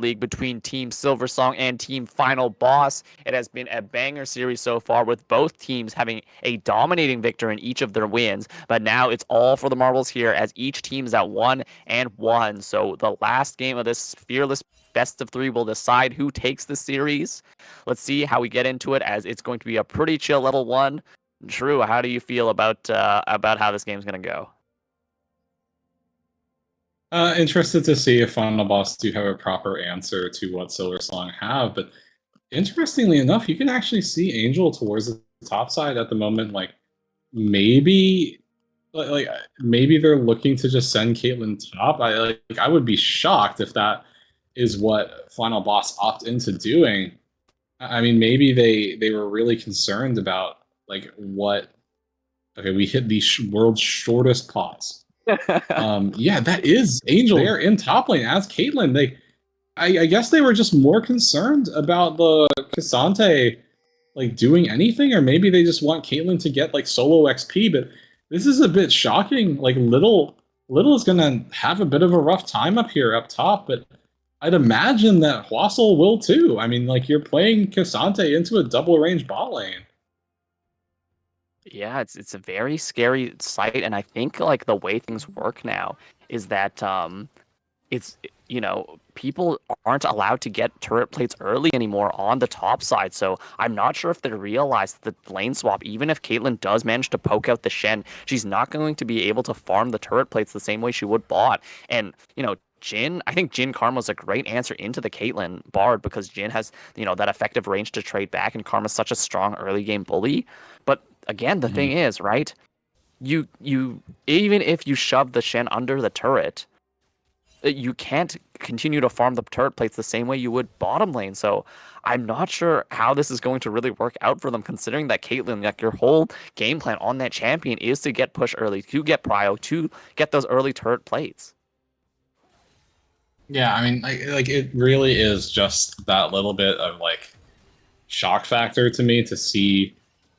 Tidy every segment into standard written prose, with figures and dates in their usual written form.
League between Team Silversong and Team Final Boss. It has been a banger series so far, with both teams having a dominating victory in each of their wins. But now it's all for the marbles here, as each team is at 1-1. So the last game of this fearless best of three will decide who takes the series. Let's see how we get into it, as it's going to be a pretty chill level one. Drew, how do you feel about how this game's going to go? Interested to see if Final Boss do have a proper answer to what Silversong have, but interestingly enough, you can actually see Angel towards the top side at the moment. Like maybe, like maybe they're looking to just send Caitlyn top. I would be shocked if that is what Final Boss opt into doing. I mean, maybe they were really concerned about like what. Okay, we hit the world's shortest pause. Yeah, that is Angel. They're in top lane as Caitlyn. I guess they were just more concerned about the Cassante like doing anything, or maybe they just want Caitlyn to get like solo XP. But this is a bit shocking. Like Little is gonna have a bit of a rough time up here up top, but I'd imagine that Hwassel will too. I mean, like you're playing Cassante into a double range bot lane. Yeah, it's a very scary sight, and I think like the way things work now is that it's people aren't allowed to get turret plates early anymore on the top side. So I'm not sure if they realize the lane swap, even if Caitlyn does manage to poke out the Shen, she's not going to be able to farm the turret plates the same way she would bot. And Jhin, I think Jhin Karma's a great answer into the Caitlyn Bard, because Jhin has, that effective range to trade back, and Karma's such a strong early game bully. But again, the thing is, right? You even if you shove the Shen under the turret, you can't continue to farm the turret plates the same way you would bottom lane. So I'm not sure how this is going to really work out for them, considering that Caitlyn, like your whole game plan on that champion is to get push early, to get prio, to get those early turret plates. Yeah, I mean, like it really is just that little bit of like shock factor to me to see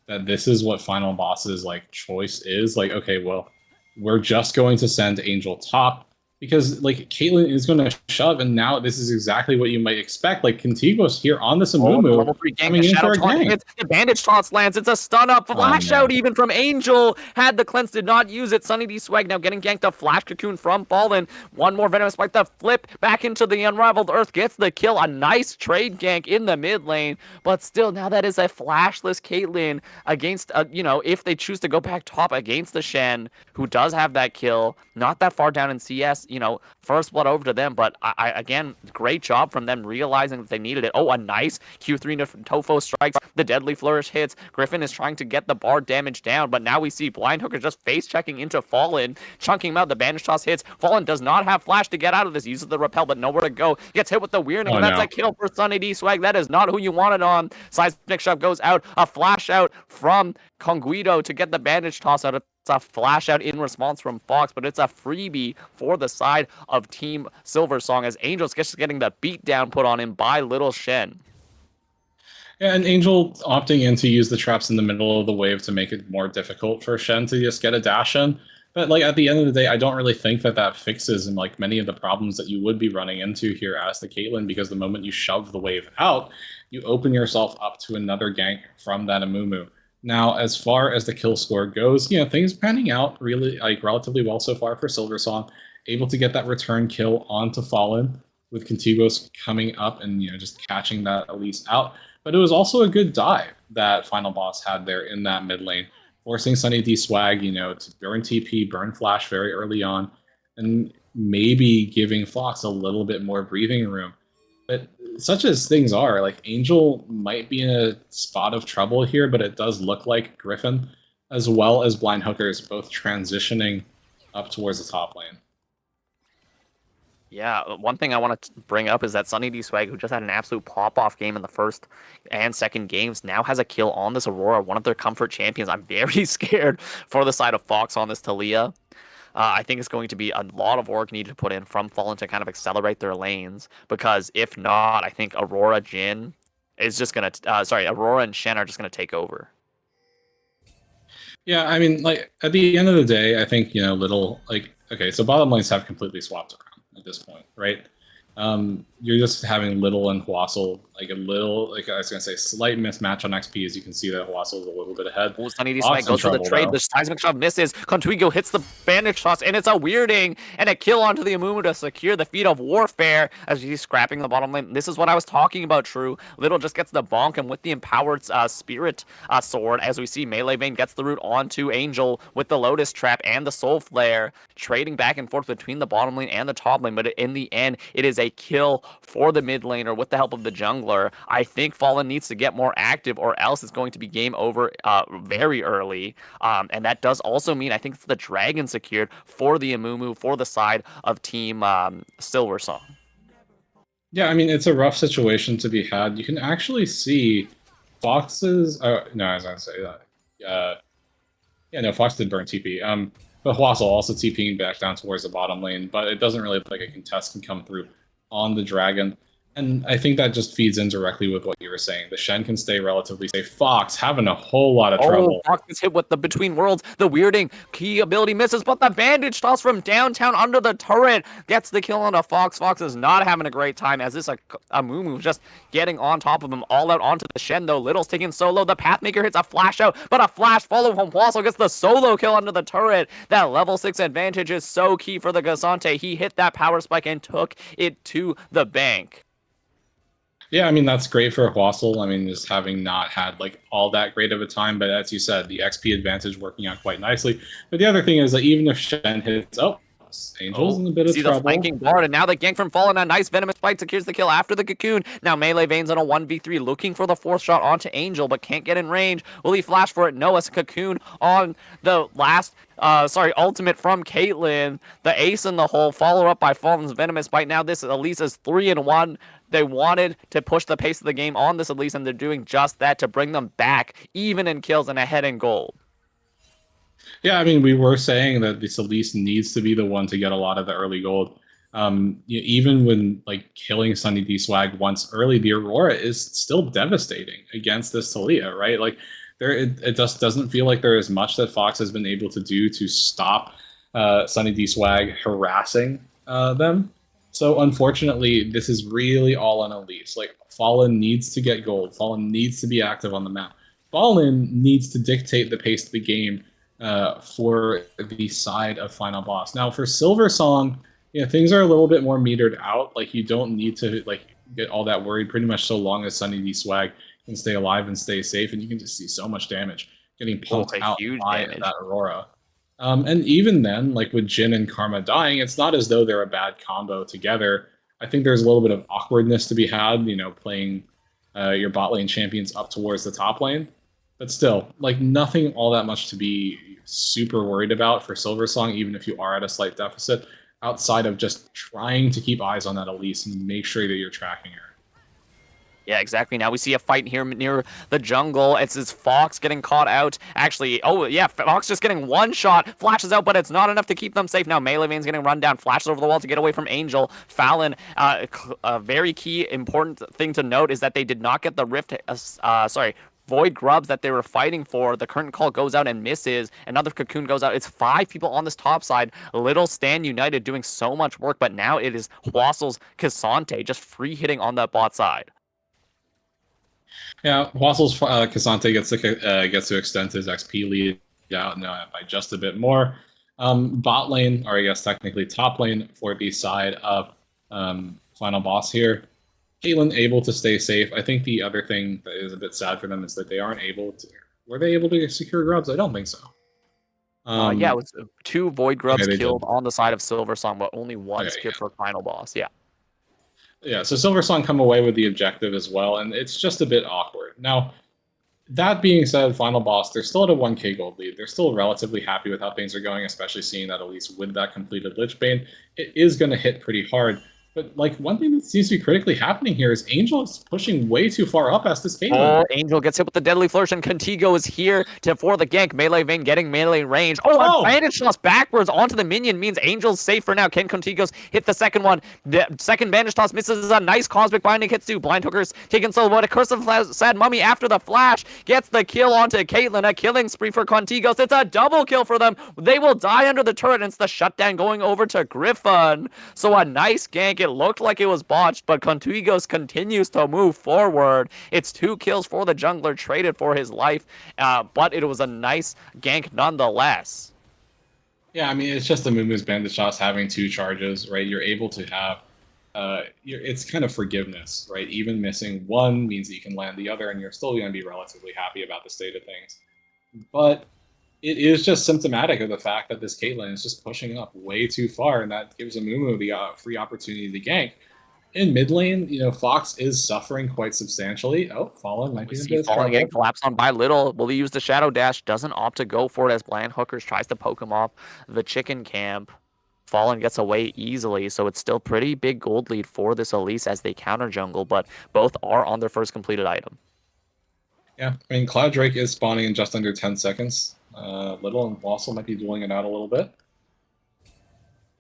that this is what Final Boss's like choice is. Like, okay, well, we're just going to send Angel top because like Caitlyn is going to shove, and now this is exactly what you might expect. Like Contigo's here on this Oh, the Amumu level 3 gank, the coming in Shadow for a Taunt gank. hits, the Bandage Toss lands, it's a stun up, Oh flash out man. even from Angel, had the cleanse, did not use it. Sunny D Swag now getting ganked, a Flash Cocoon from Fallen, one more Venomous Bite, the flip back into the Unraveled Earth, gets the kill, a nice trade gank in the mid lane, but still, now that is a flashless Caitlyn against, if they choose to go back top against the Shen, who does have that kill, not that far down in CS, first blood over to them, but again, great job from them realizing that they needed it. Oh, a nice Q3 Tofo strikes, the Deadly Flourish hits, Griffin is trying to get the bar damage down, but now we see Blind Hooker just face checking into Fallen, chunking him out, the Bandage Toss hits, Fallen does not have flash to get out of this, uses the repel, but nowhere to go, gets hit with the Weirdness, Oh and that's no. a kill for Sunny D Swag. That is not who you wanted on. Seismic Shove goes out, a flash out from Conguido to get the Bandage Toss out. It's a flash out in response from Fox, but it's a freebie for the side of Team Silversong, as Angel's just getting the beat down put on him by Little Shen. Yeah, and Angel opting in to use the traps in the middle of the wave to make it more difficult for Shen to just get a dash in. But like at the end of the day, I don't really think that that fixes like many of the problems that you would be running into here as the Caitlyn, because the moment you shove the wave out, you open yourself up to another gank from that Amumu. Now, as far as the kill score goes, things panning out really like relatively well so far for Silversong, able to get that return kill onto Fallen with Contigos coming up and just catching that Elise out. But it was also a good dive that Final Boss had there in that mid lane, forcing Sunny D Swag, to burn TP, burn Flash very early on, and maybe giving Fox a little bit more breathing room. But such as things are, like Angel might be in a spot of trouble here, but it does look like Griffin, as well as Blind Hooker, is both transitioning up towards the top lane. Yeah, one thing I want to bring up is that Sunny D Swag, who just had an absolute pop-off game in the first and second games, now has a kill on this Aurora, one of their comfort champions. I'm very scared for the side of Fox on this Talia. I think it's going to be a lot of work needed to put in from Fallen to kind of accelerate their lanes, because if not, I think Aurora Jhin is just going to, Aurora and Shen are just going to take over. Yeah, I mean, like at the end of the day, I think little like okay, so bottom lanes have completely swapped around at this point, right? you're just having Little and Hwassel, like a little, like I was gonna say, slight mismatch on XP. As you can see that Hwassel is a little bit ahead. Oh, Sunny D Swag Fox in goes for the trouble trade. though. The seismic shot misses. Contigo hits the bandage toss, and it's a weirding and a kill onto the Amumu to secure the feat of warfare as he's scrapping the bottom lane. This is what I was talking about, True. Little just gets the bonk, and with the empowered spirit sword, as we see Melee Vein gets the root onto Angel with the Lotus Trap and the Soul Flare, trading back and forth between the bottom lane and the top lane. But in the end, it is a kill for the mid laner with the help of the jungler. I think Fallen needs to get more active, or else it's going to be game over very early. And that does also mean I think it's the dragon secured for the Amumu for the side of Team Silversong. Yeah, I mean it's a rough situation to be had. You can actually see Fox's. No, I was gonna say that. Yeah, no, Fox did burn TP. But Hwassel also TPing back down towards the bottom lane, but it doesn't really look like a contest can come through on the dragon. And I think that just feeds in directly with what you were saying. The Shen can stay relatively safe. Fox having a whole lot of trouble. Fox is hit with the Between Worlds. The weirding key ability misses, but the bandage toss from downtown under the turret gets the kill on a Fox. Fox is not having a great time as this Amumu just getting on top of him all out onto the Shen, though. Little's taking solo. The Pathmaker hits a flash out, but a flash follow from Hwassel gets the solo kill under the turret. That level 6 advantage is so key for the K'Sante. He hit that power spike and took it to the bank. Yeah, I mean that's great for Hwassel. I mean, just having not had like all that great of a time, but as you said, the XP advantage working out quite nicely. But the other thing is that even if Shen hits, Angel's in a bit of see trouble. the flanking guard, and now the gank from Fallen. A nice venomous bite secures the kill after the cocoon. Now Melee Veins on a 1v3, looking for the fourth shot onto Angel, but can't get in range. Will he flash for it? No, it's a cocoon on the last ultimate from Caitlyn. The ace in the hole, followed up by Fallen's venomous bite. Now this Elise is 3-1. They wanted to push the pace of the game on this Elise, and they're doing just that to bring them back, even in kills and ahead in gold. Yeah, I mean, we were saying that this Elise needs to be the one to get a lot of the early gold. Even when like killing Sunny D Swag once early, the Aurora is still devastating against this Talia, right? Like it just doesn't feel like there is much that Fox has been able to do to stop Sunny D Swag harassing them. So unfortunately, this is really all on Elise. Like Fallen needs to get gold. Fallen needs to be active on the map. Fallen needs to dictate the pace of the game for the side of Final Boss. Now for Silversong, things are a little bit more metered out. Like you don't need to like get all that worried pretty much so long as Sunny D Swag can stay alive and stay safe, and you can just see so much damage getting pumped out by that Aurora. And even then, like with Jin and Karma dying, it's not as though they're a bad combo together. I think there's a little bit of awkwardness to be had, playing your bot lane champions up towards the top lane. But still, like nothing all that much to be super worried about for Silversong, even if you are at a slight deficit, outside of just trying to keep eyes on that Elise and make sure that you're tracking her. Yeah, exactly. Now we see a fight here near the jungle. It's Fox getting caught out. Actually, oh yeah, Fox just getting one shot, flashes out, but it's not enough to keep them safe. Now Melee Veins getting run down, flashes over the wall to get away from Angel. Fallon, a very key important thing to note is that they did not get the Rift, Void Grubs that they were fighting for. The current call goes out and misses. Another cocoon goes out. It's 5 people on this top side. Little stand united doing so much work, but now it is Hwassel's K'Sante just free hitting on that bot side. Yeah, Hwassel's K'Sante gets to extend his XP lead out now by just a bit more. Bot lane, or I guess technically top lane for the side of Final Boss here. Caitlyn able to stay safe. I think the other thing that is a bit sad for them is that they aren't able to. Were they able to secure grubs? I don't think so. Yeah, it was 2 Void Grubs killed on the side of Silversong, but only 1 secured for Final Boss. Yeah. Yeah, so Silversong come away with the objective as well, and it's just a bit awkward. Now, that being said, Final Boss, they're still at a 1k gold lead. They're still relatively happy with how things are going, especially seeing that Elise with that completed Lich Bane. It is going to hit pretty hard. But like one thing that seems to be critically happening here is Angel is pushing way too far up as this game. Oh, Angel gets hit with the Deadly Flourish, and Contigo is here for the gank. Melee Vein getting melee range. Oh, advantage toss backwards onto the minion means Angel's safe for now. Can Contigo's hit the second one? The second bandage toss misses. A nice Cosmic Binding hits too. Blind Hookers taking solo, but a Curse of Sad Mummy after the flash gets the kill onto Caitlyn. A killing spree for Contigos. It's a double kill for them. They will die under the turret, and it's the shutdown going over to Griffin. So a nice gank it looked like it was botched, but Contuigos continues to move forward. It's 2 kills for the jungler, traded for his life, but it was a nice gank nonetheless. Yeah, I mean, it's just the Moon's Bandit shots having 2 charges, right? You're able to have, it's kind of forgiveness, right? Even missing one means that you can land the other, and you're still going to be relatively happy about the state of things. But it is just symptomatic of the fact that this Caitlyn is just pushing up way too far, and that gives Amumu the free opportunity to gank. In mid lane, Fox is suffering quite substantially. Oh, Fallen might We be in a see bit of Fallen getting trouble. collapsed on by Little. Will he use the Shadow Dash? Doesn't opt to go for it as Blind Hookers tries to poke him off the chicken camp. Fallen gets away easily, so it's still pretty big gold lead for this Elise as they counter jungle, but both are on their first completed item. Yeah, I mean, Cloud Drake is spawning in just under 10 seconds. Little and Wassel might be dueling it out a little bit.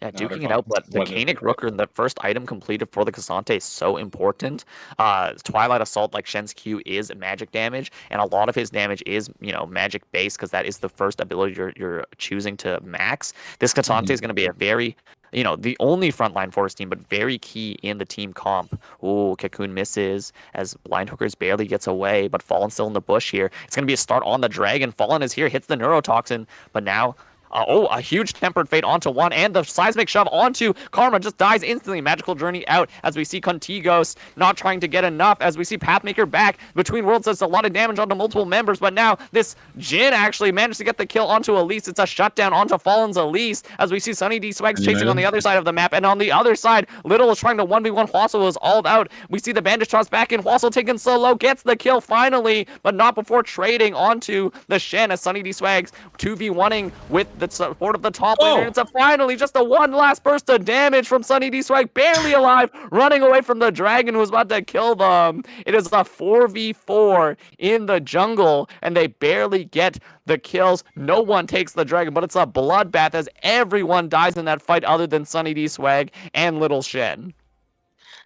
Yeah, No, they're duking it fine. out, but the What is Koenig Rooker in the first item completed for the Cassante is so important. Twilight Assault, like Shen's Q, is magic damage, and a lot of his damage is, magic based because that is the first ability you're choosing to max. This Cassante is going to be a very, the only frontline Force team, but very key in the team comp. Ooh, Cocoon misses as Blind Hookers barely gets away, but Fallen still in the bush here. It's going to be a start on the Dragon. Fallen is here, hits the Neurotoxin, but now a huge Tempered Fate onto one, and the Seismic Shove onto Karma just dies instantly. Magical Journey out as we see Contigos not trying to get enough, as we see Pathmaker back. Between Worlds does a lot of damage onto multiple members, but now this Jhin actually managed to get the kill onto Elise. It's a shutdown onto Fallen's Elise, as we see Sunny D Swags chasing on the other side of the map, and on the other side, Little is trying to 1v1 Hwassel, is all out. We see the bandage toss back in, Hwassel taken solo, gets the kill finally, but not before trading onto the Shen as Sunny D Swags 2v1ing with the support of the top laner. And it's finally just a one last burst of damage from Sunny D Swag, barely alive, running away from the dragon who was about to kill them. It is a 4v4 in the jungle, and they barely get the kills. No one takes the dragon, but it's a bloodbath as everyone dies in that fight other than Sunny D Swag and Little Shen.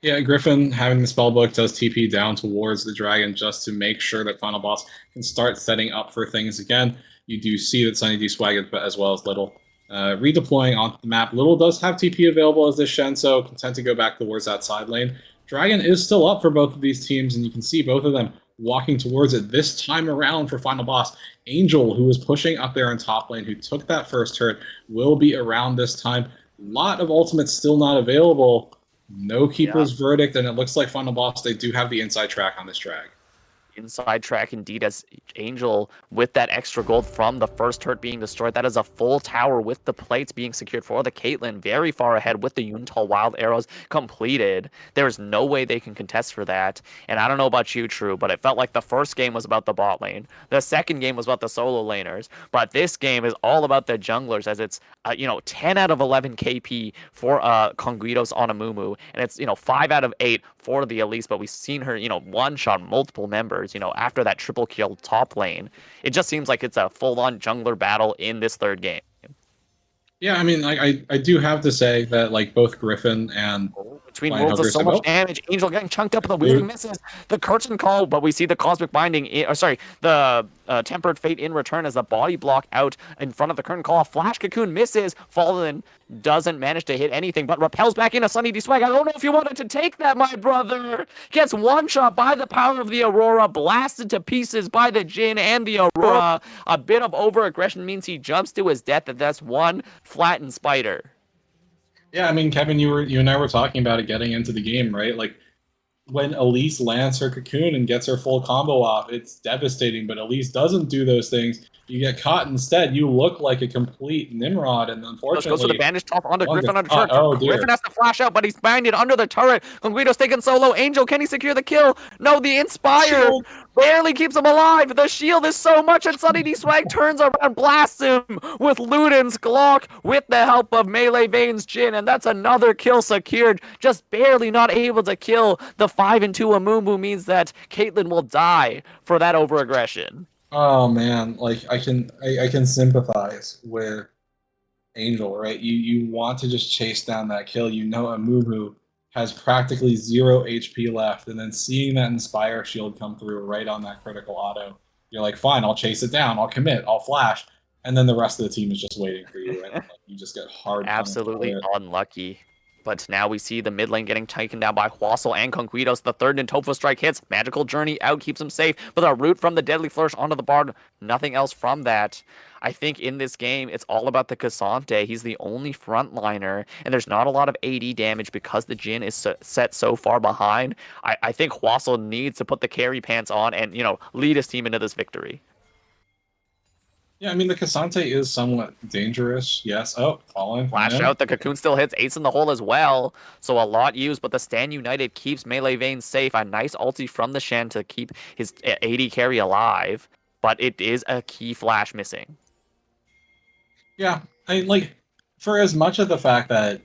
Yeah, Griffin having the spellbook does TP down towards the dragon just to make sure that Final Boss can start setting up for things again. You do see that Sunny D Swag as well as Little redeploying onto the map. Little does have TP available as this Shen, so content to go back towards that side lane. Dragon is still up for both of these teams, and you can see both of them walking towards it this time around for Final Boss. Angel, who was pushing up there in top lane, who took that first turret, will be around this time. A lot of ultimates still not available. No Keeper's Verdict, and it looks like Final Boss, they do have the inside track on this drag. Inside track indeed, as Angel with that extra gold from the first turret being destroyed. That is a full tower with the plates being secured for the Caitlyn, very far ahead with the Yuntal Wild Arrows completed. There's no way they can contest for that. And I don't know about you, True, but it felt like the first game was about the bot lane. The second game was about the solo laners. But this game is all about the junglers, as it's 10 out of 11 KP for Conguitos on Amumu, and it's 5 out of 8 for the Elise. But we've seen her one shot multiple members. After that triple kill top lane, it just seems like it's a full-on jungler battle in this third game. Yeah, I mean, I do have to say that both Griffin and Between Worlds does so much damage. Angel getting chunked up, and the weird misses the curtain call, but we see the Cosmic Binding, the Tempered Fate in return as the body block out in front of the curtain call. Flash Cocoon misses. Fallen doesn't manage to hit anything, but repels back into Sunny D Swag. I don't know if you wanted to take that, my brother. Gets one shot by the power of the Aurora, blasted to pieces by the Jhin and the Aurora. A bit of over-aggression means he jumps to his death, and that's one flattened spider. Yeah, I mean, Kevin, you and I were talking about it getting into the game, right? Like, when Elise lands her cocoon and gets her full combo off, it's devastating, but Elise doesn't do those things. You get caught instead. You look like a complete Nimrod, and unfortunately... Goes for the bandage top onto Griffin under turret. Oh, dear. Griffin has to flash out, but he's banded under the turret. Conguito's taking solo. Angel, can he secure the kill? No, the Inspire barely keeps him alive. The shield is so much, and Sunny D Swag turns around, blasts him with Luden's Glock with the help of Melee Veins Jhin, and that's another kill secured. Just barely not able to kill the 5-2 Amumu means that Caitlyn will die for that overaggression. Oh man, I can sympathize with Angel, right? You want to just chase down that kill. Amumu has practically 0 HP left, and then seeing that Inspire shield come through right on that critical auto, you're like, fine, I'll chase it down, I'll commit, I'll flash, and then the rest of the team is just waiting for you, and you just get hard. Absolutely unlucky. But now we see the mid lane getting taken down by Hwasel and Conquitos. The third Nintopho strike hits. Magical Journey out keeps him safe. But a root from the Deadly Flourish onto the Bard. Nothing else from that. I think in this game, it's all about the Cassante. He's the only frontliner, and there's not a lot of AD damage because the Jhin is set so far behind. I think Hwasel needs to put the carry pants on and, lead his team into this victory. Yeah, I mean, the Cassante is somewhat dangerous. Yes. Oh, falling. Flash out, the Cocoon still hits, Ace in the hole as well, so a lot used, but the Stand United keeps Melee Vayne safe. A nice ulti from the Shen to keep his AD carry alive, but it is a key flash missing. Yeah, for as much of the fact that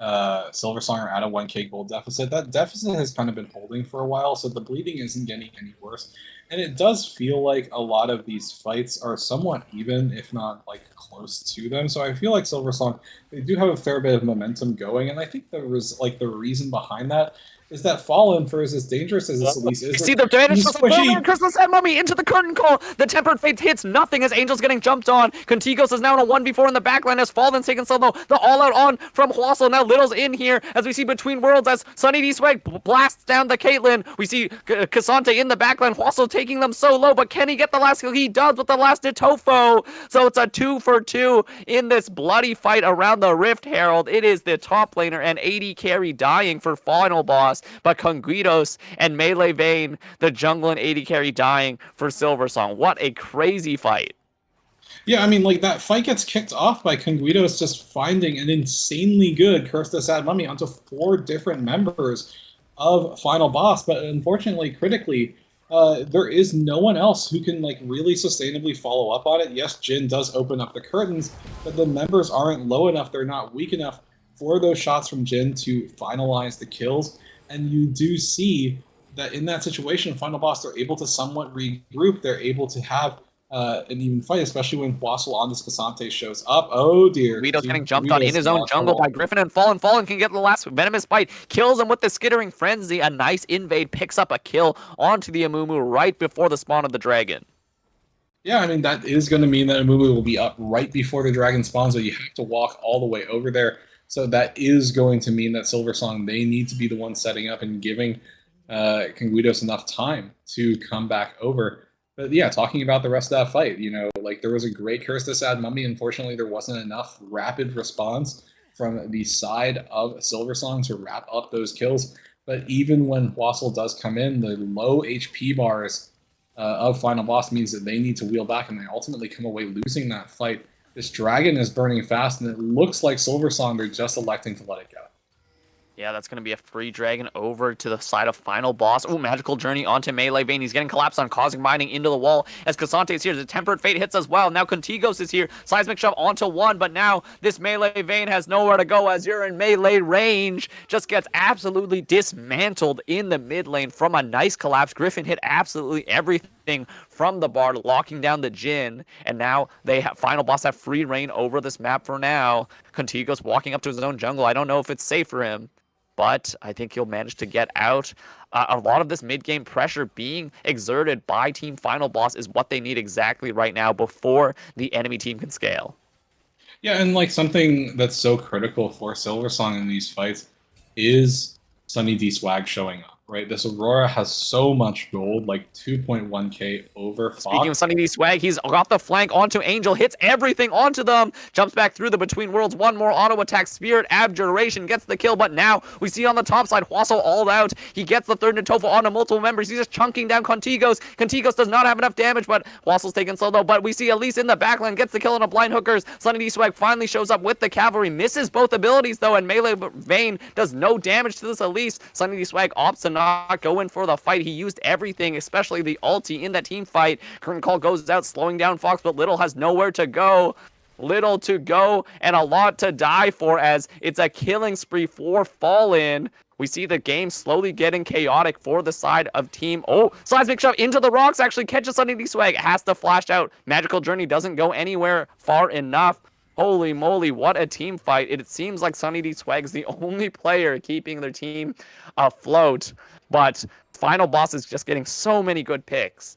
Silversong are at a 1k gold deficit, that deficit has kind of been holding for a while, so the bleeding isn't getting any worse. And it does feel like a lot of these fights are somewhat even, if not close to them. So I feel like Silversong, they do have a fair bit of momentum going, and I think the reason behind that is that Fallen, for as dangerous as this Elise is, you see the damage from the forward, Crystal Sand Mummy into the curtain call. The Tempered Fate hits nothing as Angel's getting jumped on. Contigos is now in a 1v4 in the backline as Fallen's taken solo. The all-out on from Hwasel. Now Little's in here as we see Between Worlds as Sunny D Swag blasts down the Caitlyn. We see Cassante in the backline. Hwasel taking them so low, but can he get the last kill? He does with the last Nitopho. So it's a 2-for-2 in this bloody fight around the Rift Herald. It is the top laner and AD carry dying for final boss, but Conguitos and Melee Vayne, the jungle and AD carry dying for Silversong. What a crazy fight. Yeah, I mean, that fight gets kicked off by Conguitos just finding an insanely good Curse the Sad Mummy onto 4 different members of Final Boss, but unfortunately, critically, there is no one else who can really sustainably follow up on it. Yes, Jhin does open up the curtains, but the members aren't low enough, they're not weak enough for those shots from Jhin to finalize the kills. And you do see that in that situation, Final Boss, they're able to somewhat regroup. They're able to have an even fight, especially when Hwasel on this Cassante shows up. Oh dear. Guido's getting jumped on in his own jungle by Griffin and Fallen. Fallen can get the last venomous bite. Kills him with the Skittering Frenzy. A nice invade picks up a kill onto the Amumu right before the spawn of the dragon. Yeah, I mean, that is going to mean that Amumu will be up right before the dragon spawns, so you have to walk all the way over there. So that is going to mean that Silversong, they need to be the one setting up and giving Conguitos enough time to come back over. But yeah, talking about the rest of that fight, there was a great Curse the Sad Mummy. Unfortunately, there wasn't enough rapid response from the side of Silversong to wrap up those kills. But even when Hwasel does come in, the low HP bars of Final Boss means that they need to wheel back, and they ultimately come away losing that fight. This dragon is burning fast, and it looks like Silversong, they're just electing to let it go. Yeah, that's going to be a free dragon over to the side of Final Boss. Oh, Magical Journey onto Melee Vayne. He's getting collapsed on, causing mining into the wall as Cassante is here. The Tempered Fate hits as well. Now Contigos is here. Seismic Shove onto 1, but now this Melee Vayne has nowhere to go as you're in melee range. Just gets absolutely dismantled in the mid lane from a nice collapse. Griffin hit absolutely everything from the Bard, locking down the Jhin, and now Final Boss have free reign over this map for now. Contigos walking up to his own jungle. I don't know if it's safe for him, but I think he'll manage to get out. A lot of this mid-game pressure being exerted by Team Final Boss is what they need exactly right now before the enemy team can scale. Yeah, and something that's so critical for Silversong in these fights is Sunny D Swag showing up, right? This Aurora has so much gold, 2.1k over Fox. Speaking of Sunny D Swag, he's got the flank onto Angel, hits everything onto them, jumps back through the Between Worlds, one more auto attack, Spirit Abjuration gets the kill, but now we see on the top side, Hwasel all out. He gets the third Nitopho onto multiple members. He's just chunking down Contigos. Contigos does not have enough damage, but Hwasel's taken solo, but we see Elise in the backline, gets the kill on a blind hookers. Sunny D Swag finally shows up with the cavalry, misses both abilities though, and Melee Vayne does no damage to this Elise. Sunny D Swag opts to not go in for the fight. He used everything, especially the ulti in that team fight. Curtain Call goes out, slowing down Fox, but Little has nowhere to go. Little to go and a lot to die for as it's a killing spree for Fallen. We see the game slowly getting chaotic for the side of team. Oh, Seismic Shove into the rocks, actually catches Sunny D Swag, has to flash out. Magical Journey doesn't go anywhere far enough. Holy moly, what a team fight. It seems like Sunny D Swag's the only player keeping their team afloat, but Final Boss is just getting so many good picks.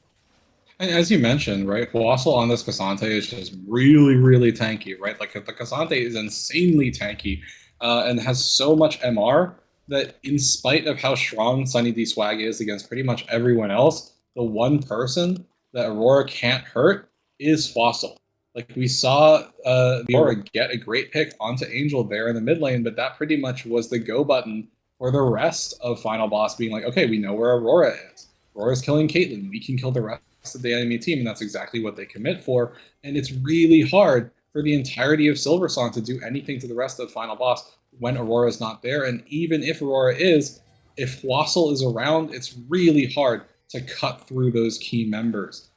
And as you mentioned, right, Hwasel on this Cassante is just really, really tanky, right? The Cassante is insanely tanky. and has so much MR that in spite of how strong Sunny D Swag is against pretty much everyone else, the one person that Aurora can't hurt is Fossil. Like we saw the Aurora get a great pick onto Angel there in the mid lane, but that pretty much was the go button for the rest of Final Boss being like, okay, we know where Aurora is. Aurora's killing Caitlyn. We can kill the rest of the enemy team, and that's exactly what they commit for. And it's really hard for the entirety of Silversong to do anything to the rest of Final Boss when Aurora is not there. And even if Aurora is, if Wassel is around, it's really hard to cut through those key members.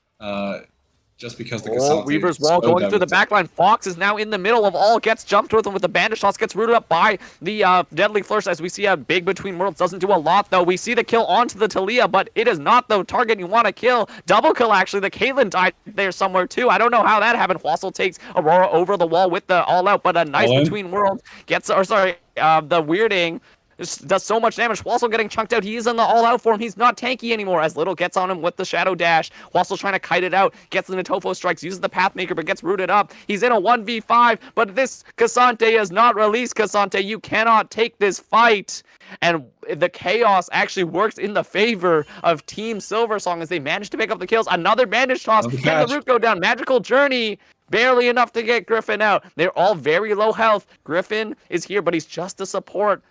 Just because the Oh, Cassante Weaver's is wall so going through the devastating. backline. Fox is now in the middle of all, gets jumped with him with the bandage toss, gets rooted up by the Deadly Flourish as we see a big between worlds. Doesn't do a lot though. We see the kill onto the Talia, but it is not the target you want to kill. Double kill actually. The Caitlyn died there somewhere too. I don't know how that happened. Wassel takes Aurora over the wall with the all out, but a nice All in. between worlds gets, or sorry, the weirding. This does so much damage. Wassel getting chunked out. He is in the all-out form. He's not tanky anymore as Little gets on him with the Shadow Dash. Wassel trying to kite it out. Gets the Natofo strikes. Uses the Pathmaker, but gets rooted up. He's in a 1v5, but this Cassante is not released. Cassante, you cannot take this fight. And the chaos actually works in the favor of Team Silversong as they manage to pick up the kills. Another bandage toss. Another Can the catch. root go down? Magical Journey. Barely enough to get Griffin out. They're all very low health. Griffin is here, but he's just a support.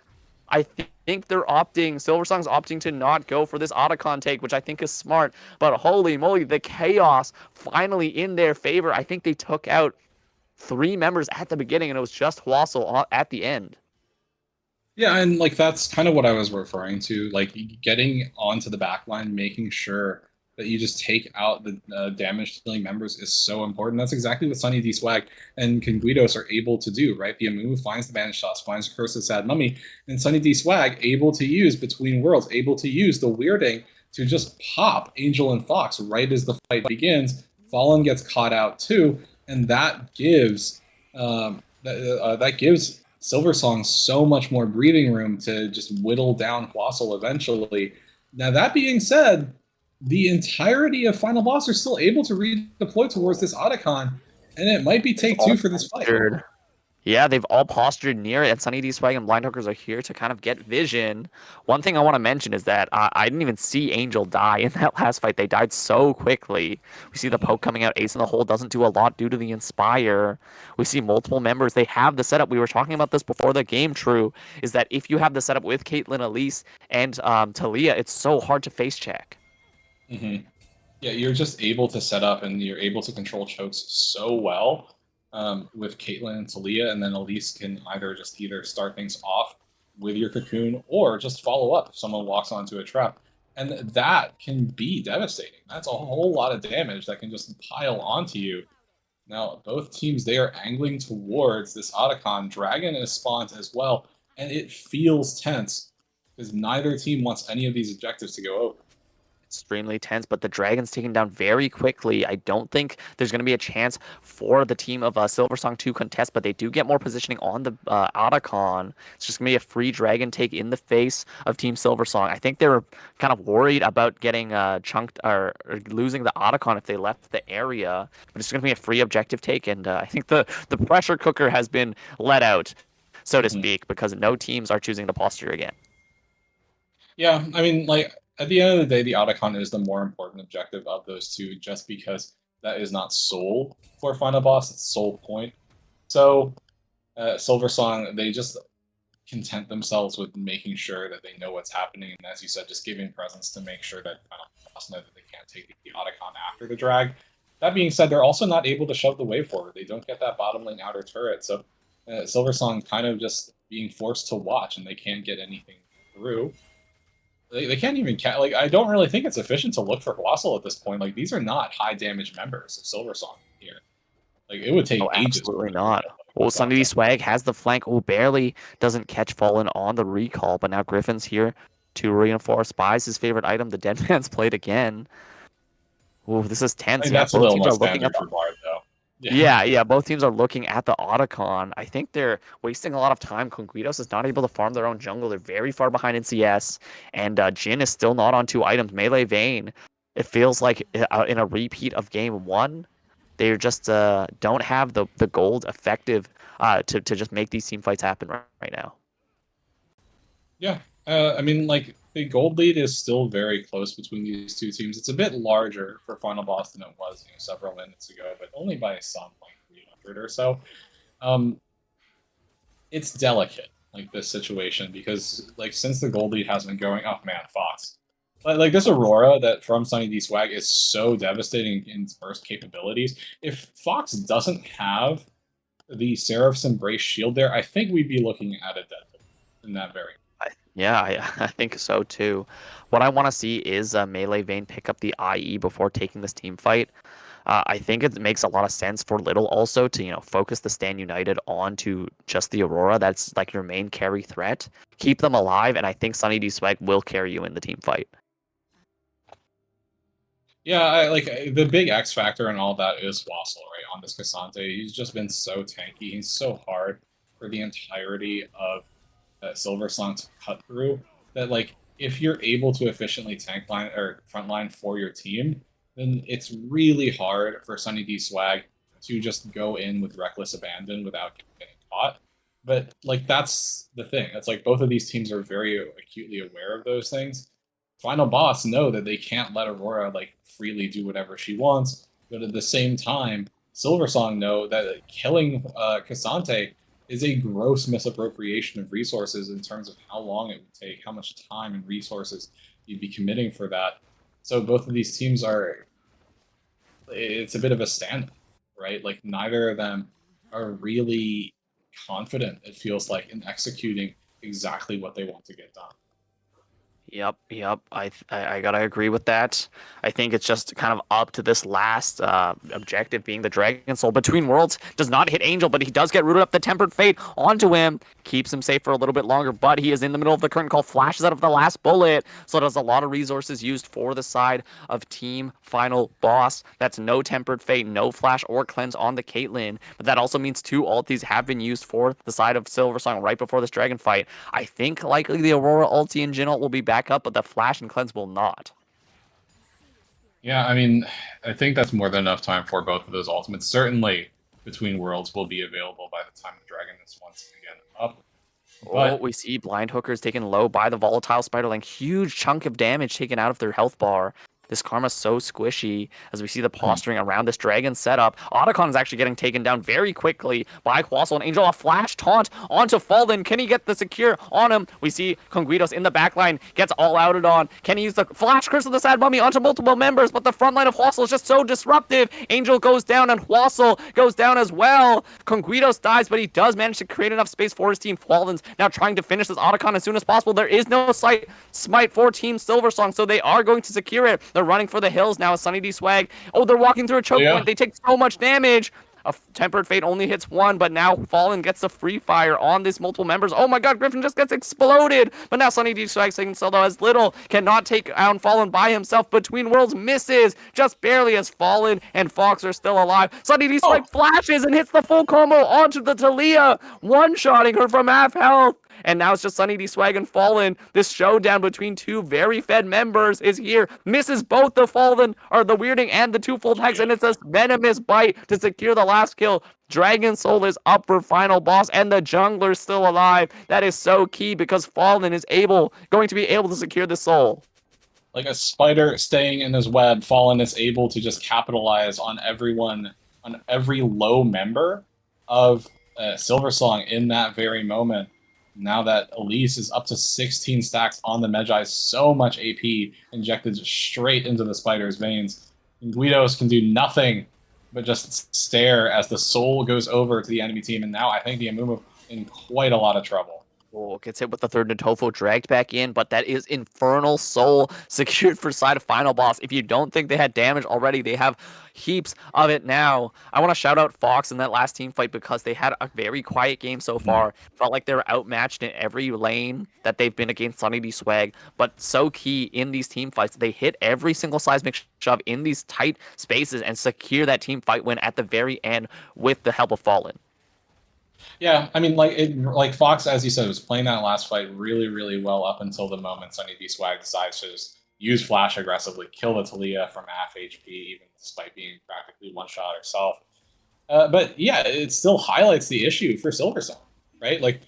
I think they're Silversong's opting to not go for this Otacon take, which I think is smart. But holy moly, the chaos finally in their favor. I think they took out 3 members at the beginning, and it was just Wassel at the end. Yeah, and like that's kind of what I was referring to. Like getting onto the back line, making sure that you just take out the damage dealing members is so important. That's exactly what Sunny D Swag and Conguidos are able to do, right? The Amu finds the Banish Toss, finds the Curse of Sad Mummy, and Sunny D Swag able to use Between Worlds, able to use the Weirding to just pop Angel and Fox right as the fight begins. Fallen gets caught out too, and that gives that gives Silversong so much more breathing room to just whittle down Wassel eventually. Now, that being said, the entirety of Final Boss are still able to redeploy towards this Otacon, and it might be take 2 for this fight. Yeah, they've all postured near it, and Sunny D Swag and Blind Hookers are here to kind of get vision. One thing I want to mention is that I didn't even see Angel die in that last fight. They died so quickly. We see the poke coming out. Ace in the hole doesn't do a lot due to the Inspire. We see multiple members. They have the setup. We were talking about this before the game, True, is that if you have the setup with Caitlyn, Elise, and Talia, it's so hard to face check. Mm-hmm. Yeah, you're just able to set up and you're able to control chokes so well with Caitlyn and Talia, and then Elise can either start things off with your cocoon or just follow up if someone walks onto a trap. And that can be devastating. That's a whole lot of damage that can just pile onto you. Now, both teams, they are angling towards this Otacon. Dragon is spawned as well, and it feels tense because neither team wants any of these objectives to go over. Extremely tense, but the Dragon's taken down very quickly. I don't think there's going to be a chance for the team of Silversong to contest, but they do get more positioning on the Otacon. It's just going to be a free Dragon take in the face of Team Silversong. I think they were kind of worried about getting chunked or losing the Otacon if they left the area, but it's going to be a free objective take, and I think the pressure cooker has been let out, so to speak, because no teams are choosing to posture again. Yeah, I mean, like, at the end of the day, the Otacon is the more important objective of those two, just because that is not sole for Final Boss, it's sole point. So, Silversong, they just content themselves with making sure that they know what's happening, and as you said, just giving presence to make sure that Final Boss know that they can't take the Otacon after the drag. That being said, they're also not able to shove the wave forward. They don't get that bottom lane outer turret, so Silversong kind of just being forced to watch, and they can't get anything through. They can't even like, I don't really think it's efficient to look for Wassel at this point. Like, these are not high damage members of Silversong here. Like, it would take ages. Absolutely not. Well, Sunny D Swag has the flank. Oh, barely doesn't catch Fallen on the recall, but now Griffin's here to reinforce. Buys his favorite item. The Dead Man's played again. Oh, this is tense. I mean, Yeah, that's a both little teams more are looking at standard for Bard, though. yeah, both teams are looking at the Otacon. I think they're wasting a lot of time. Conguidos is not able to farm their own jungle. They're very far behind in CS, and Jin is still not on 2 items. Melee Vayne, it feels like in a repeat of game 1. They just don't have the gold effective to just make these team fights happen right now. Yeah, I mean, like the gold lead is still very close between these two teams. It's a bit larger for Final Boss than it was, several minutes ago, but only by some like 300 or so. Um, it's delicate, like this situation, because like since the gold lead has been going, oh man, Fox. Like this Aurora that from Sunny D Swag is so devastating in its burst capabilities. If Fox doesn't have the Seraph's Embrace shield there, I think we'd be looking at a dead in that very. Yeah, I think so too. What I want to see is Melee Vayne pick up the IE before taking this team fight. I think it makes a lot of sense for Little also to focus the Stand United onto just the Aurora. That's like your main carry threat. Keep them alive, and I think Sunny D Swag will carry you in the team fight. Yeah, the big X factor and all that is Wassel, right? On this Cassante, he's just been so tanky. He's so hard for the entirety of Silver Song to cut through that, like, if you're able to efficiently tank line or front line for your team, then it's really hard for Sunny D Swag to just go in with reckless abandon without getting caught. But like that's the thing. It's like both of these teams are very acutely aware of those things. Final Boss know that they can't let Aurora like freely do whatever she wants, but at the same time, Silversong know that killing Cassante is a gross misappropriation of resources in terms of how long it would take, how much time and resources you'd be committing for that. So both of these teams are, it's a bit of a standoff, right? Like neither of them are really confident, it feels like, in executing exactly what they want to get done. Yep. I gotta agree with that. I think it's just kind of up to this last objective being the Dragon Soul. Between Worlds does not hit Angel, but he does get rooted up the Tempered Fate onto him. Keeps him safe for a little bit longer, but he is in the middle of the curtain call, flashes out of the last bullet. So there's a lot of resources used for the side of Team Final Boss. That's no Tempered Fate, no Flash or Cleanse on the Caitlyn. But that also means two ultis have been used for the side of Silversong right before this Dragon fight. I think likely the Aurora ulti and Jin ult will be back up, but the Flash and Cleanse will not. Yeah, I mean, I think that's more than enough time for both of those ultimates. Certainly, Between Worlds will be available by the time the Dragon is once again up. Oh, But we see Blind Hookers taken low by the Volatile Spiderling. Huge chunk of damage taken out of their health bar. This Karma's so squishy as we see the posturing around this dragon setup. Otacon is actually getting taken down very quickly by Quassel and Angel. A flash taunt onto Fallen. Can he get the secure on him? We see Conguitos in the backline gets all outed on. Can he use the flash curse of the Sad Mummy onto multiple members? But the front line of Quassel is just so disruptive. Angel goes down and Quassel goes down as well. Conguitos dies, but he does manage to create enough space for his team. Fallen's now trying to finish this Otacon as soon as possible. There is no smite for Team Silversong, so they are going to secure it. They're running for the hills now as Sunny D Swag. Oh, they're walking through a choke point. They take so much damage. A Tempered Fate only hits one, but now Fallen gets the free fire on these multiple members. Oh my god, Griffin just gets exploded. But now Sunny D Swag taking solo as Little cannot take down Fallen by himself. Between Worlds misses just barely as Fallen and Fox are still alive. Sunny D Swag flashes and hits the full combo onto the Talia, one-shotting her from half health. And now it's just Sunny D Swag and Fallen. This showdown between two very fed members is here. Misses both the Fallen, or the Weirding, and the two-fold hex, and it's a venomous bite to secure the last kill. Dragon Soul is up for Final Boss, and the jungler's still alive. That is so key because Fallen is going to be able to secure the soul. like a spider staying in his web, Fallen is able to just capitalize on everyone, on every low member of Silversong in that very moment. Now that Elise is up to 16 stacks on the Magi, so much AP injected straight into the spider's veins. And Guidos can do nothing but just stare as the soul goes over to the enemy team. And now I think the Amumu in quite a lot of trouble. Oh, gets hit with the third Natofo, dragged back in, but that is Infernal Soul secured for side of Final Boss. If you don't think they had damage already, they have heaps of it now. I want to shout out Fox in that last team fight because they had a very quiet game so far. Felt like they were outmatched in every lane that they've been against Sunny D Swag, but so key in these team fights. They hit every single seismic shove in these tight spaces and secure that team fight win at the very end with the help of Fallen. Yeah, I mean, like Fox, as you said, was playing that last fight really, really well up until the moment Sunny D Swag decides to just use Flash aggressively, kill the Talia from half HP, even despite being practically one-shot herself. But yeah, it still highlights the issue for Silversong, right? Like,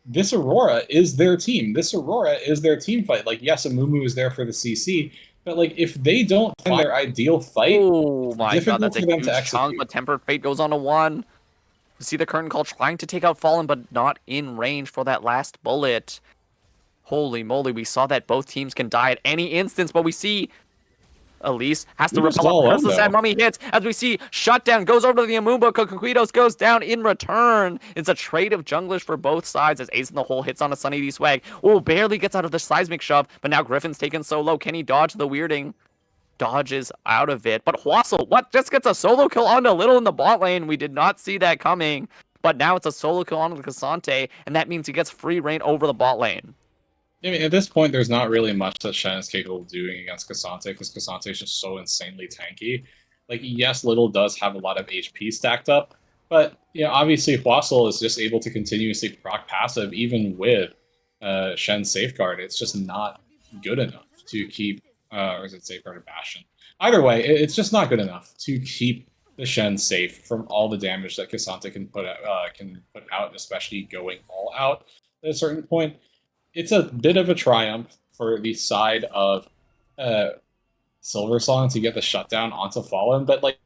this Aurora is their team. This Aurora is their team fight. Like, yes, Amumu is there for the CC, but like if they don't find their ideal fight, Oh it's my god, difficult that's a for them to huge chunk, execute. but Tempered Fate goes on to 1. You see the Curtain Call trying to take out Fallen, but not in range for that last bullet. Holy moly, we saw that both teams can die at any instance, but we see Elise has to Guido's repel up. all Curse alone the Sad though. Mummy hits as we see Shutdown goes over to the Amumbo. Conquitos goes down in return. It's a trade of junglers for both sides as Ace in the Hole hits on a Sunny D Swag. Oh, barely gets out of the seismic shove, but now Griffin's taken so low. Can he dodge the weirding? Dodges out of it. But Hwassel, what? Just gets a solo kill onto Little in the bot lane. We did not see that coming. But now it's a solo kill onto Cassante, and that means he gets free reign over the bot lane. I mean, at this point, there's not really much that Shen is capable of doing against Cassante because Cassante is just so insanely tanky. Like, yes, Little does have a lot of HP stacked up, but obviously Hwassel is just able to continuously proc passive even with Shen's safeguard. It's just not good enough to keep, or is it safeguard or Bastion? Either way, it's just not good enough to keep the Shen safe from all the damage that Cassante can put out, especially going all out at a certain point. It's a bit of a triumph for the side of Silversong to get the shutdown onto Fallen, but like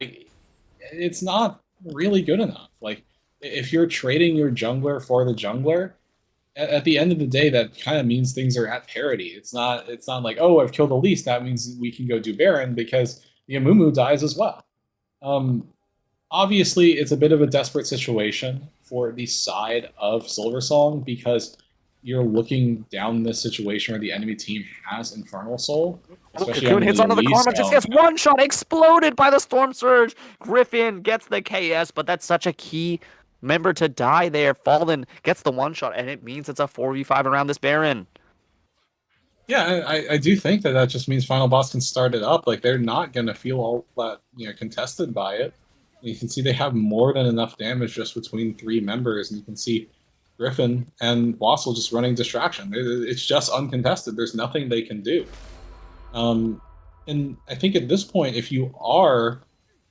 it's not really good enough. Like if you're trading your jungler for the jungler, at the end of the day, that kind of means things are at parity. It's not like, oh, I've killed Elise, that means we can go do Baron because the Amumu dies as well. Obviously, it's a bit of a desperate situation for the side of Silversong because you're looking down this situation where the enemy team has Infernal Soul, especially Cocoon on hits the onto the Elise. Karma, just gets one shot, exploded by the Storm Surge. Griffin gets the KS, but that's such a key member to die there. Fallen gets the one shot, and it means it's a 4v5 around this Baron. Yeah, I do think that just means Final Boss can start it up. Like, they're not going to feel all that contested by it. You can see they have more than enough damage just between 3 members, and you can see Griffin and Wassel just running distraction. It's just uncontested. There's nothing they can do. And I think at this point, if you are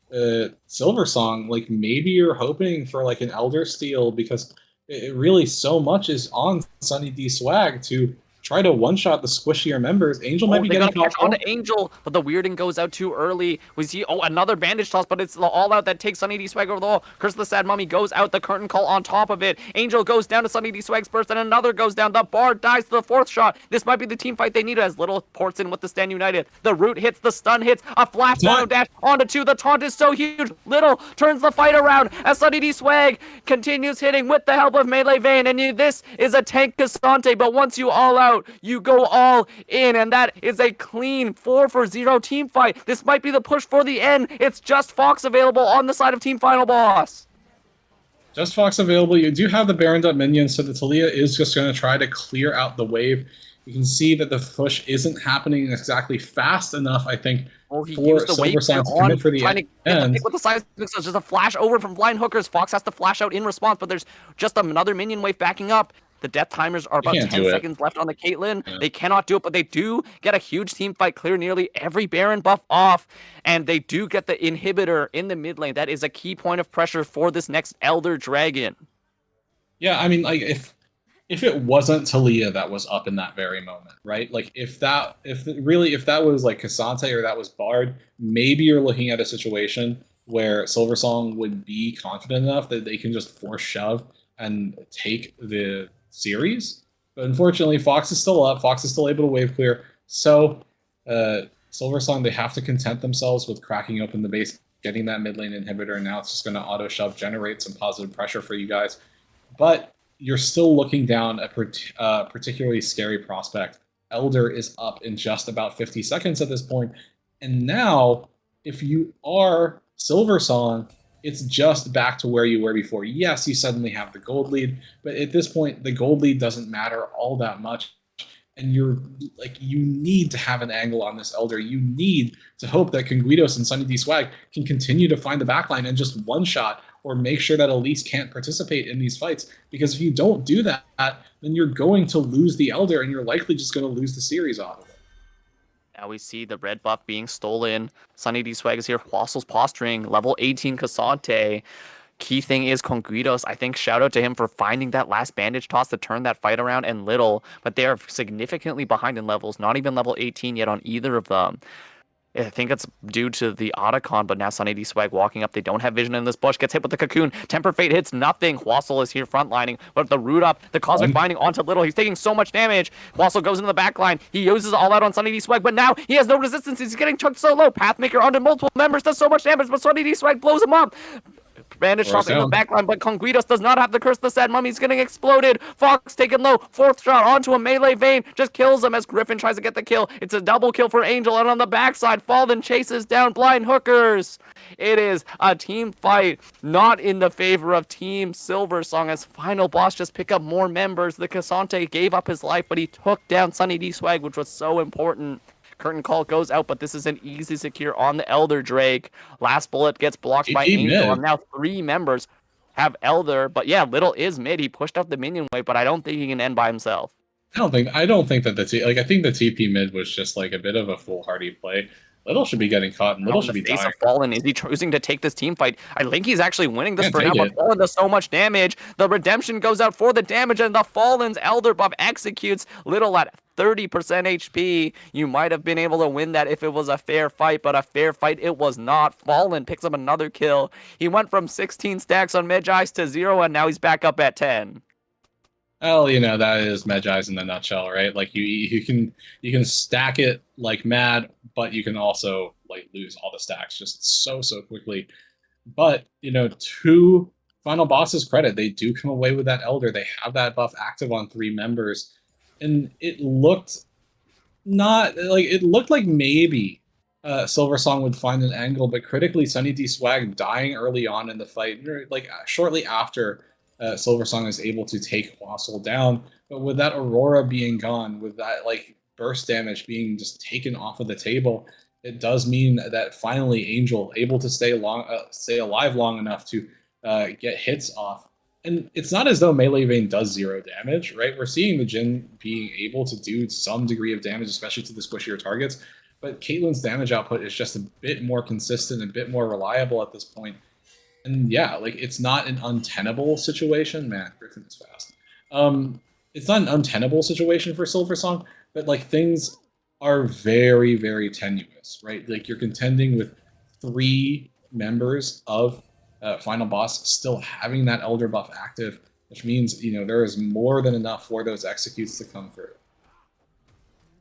Silversong, like maybe you're hoping for like an Elder Steal because it really so much is on Sunny D Swag to try to one-shot the squishier members. Angel might Oh, be they getting gotta catch caught on off. to Angel, but the weirding goes out too early. We see, another bandage toss, but it's the all-out that takes Sunny D Swag over the wall. Curse of the Sad Mummy goes out, the Curtain Call on top of it. Angel goes down to Sunny D Swag's burst, and another goes down. The Bard dies to the 4th shot. This might be the team fight they need as Little ports in with the Stand United. The root hits, the stun hits, a flash down dash onto 2. The taunt is so huge. Little turns the fight around as Sunny D Swag continues hitting with the help of Melee Vayne, and this is a tank Cassante, but once you all out, you go all in, and that is a clean 4-for-0 team fight. This might be the push for the end. It's just Fox available on the side of Team Final Boss. Just Fox available. You do have the Baron minions, so the Talia is just going to try to clear out the wave. You can see that the push isn't happening exactly fast enough, I think, He for used the wave Silversong to on commit for the trying to get the end. pick with the seismic. So it's just a flash over from blind hookers. Fox has to flash out in response, but there's just another minion wave backing up. The death timers are You about can't 10 do it. seconds left on the Caitlyn. Yeah. They cannot do it, but they do get a huge team fight, clear nearly every Baron buff off, and they do get the inhibitor in the mid lane. That is a key point of pressure for this next Elder Dragon. Yeah, I mean, like, if it wasn't Talia that was up in that very moment, right? Like, if that was like Cassante or that was Bard, maybe you're looking at a situation where Silversong would be confident enough that they can just force shove and take the series. But unfortunately, Fox is still up. Fox is still able to wave clear. So Silversong, they have to content themselves with cracking open the base, getting that mid lane inhibitor, and now it's just going to auto shove, generate some positive pressure for you guys. But you're still looking down a particularly scary prospect. Elder is up in just about 50 seconds at this point. And now, if you are Silversong, it's just back to where you were before. Yes, you suddenly have the gold lead, but at this point, the gold lead doesn't matter all that much. And you need to have an angle on this Elder. You need to hope that Conguitos and Sunny D Swag can continue to find the backline and just one-shot or make sure that Elise can't participate in these fights. Because if you don't do that, then you're going to lose the Elder and you're likely just going to lose the series off of it. Now we see the red buff being stolen. Sunny D Swag is here. Wassle's posturing. Level 18 Cassante. Key thing is Conguitos. I think shout out to him for finding that last bandage toss to turn that fight around, and Little, but they are significantly behind in levels. Not even level 18 yet on either of them. I think it's due to the Otacon, but now Sunny D Swag walking up. They don't have vision in this bush. Gets hit with the cocoon. Temper Fate hits nothing. Wassle is here frontlining, but the root up, the Cosmic Binding onto Little. He's taking so much damage. Wassle goes into the back line. He uses all out on Sunny D Swag, but now he has no resistance. He's getting chunked so low. Pathmaker onto multiple members does so much damage, but Sunny D Swag blows him up. Bandage shot in the backline, but Conguitos does not have the Curse the Sad Mummy. He's getting exploded. Fox taken low. Fourth shot onto a melee vein. Just kills him as Griffin tries to get the kill. It's a double kill for Angel, and on the backside, Fallen chases down Blind Hookers. It is a team fight, not in the favor of Team Silversong, as final boss just pick up more members. The Cassante gave up his life, but he took down Sunny D Swag, which was so important. Curtain Call goes out, but this is an easy secure on the Elder Drake. Last bullet gets blocked by Angel, and now 3 members have Elder. But yeah, Little is mid. He pushed out the minion wave, but I don't think he can end by himself. I don't think that I think the TP mid was just like a bit of a foolhardy play. Little should be getting caught, and Little should be dying. Fallen, is he choosing to take this team fight? I think he's actually winning this for now, but Fallen does so much damage. The redemption goes out for the damage, and the Fallen's Elder buff executes Little at 30% HP. You might have been able to win that if it was a fair fight, but a fair fight it was not. Fallen picks up another kill. He went from 16 stacks on Medjai's to 0, and now he's back up at 10. Well, that is Medjai's in the nutshell, right? Like you can stack it like mad, but you can also like lose all the stacks just so quickly. But to final boss's credit, they do come away with that Elder. They have that buff active on 3 members, and it looked like maybe Silversong would find an angle, but critically, Sunny D Swag dying early on in the fight, like shortly after. Silversong is able to take Wassle down, but with that Aurora being gone, with that burst damage being just taken off of the table, it does mean that finally Angel able to stay alive long enough to get hits off. And it's not as though Melee Vein does 0 damage, right? We're seeing the Jhin being able to do some degree of damage, especially to the squishier targets, but Caitlyn's damage output is just a bit more consistent, a bit more reliable at this point. And yeah, it's not an untenable situation. Man, Griffin is fast. It's not an untenable situation for Silversong, but things are very, very tenuous, right? You're contending with 3 members of Final Boss still having that Elder buff active, which means there is more than enough for those executes to come through.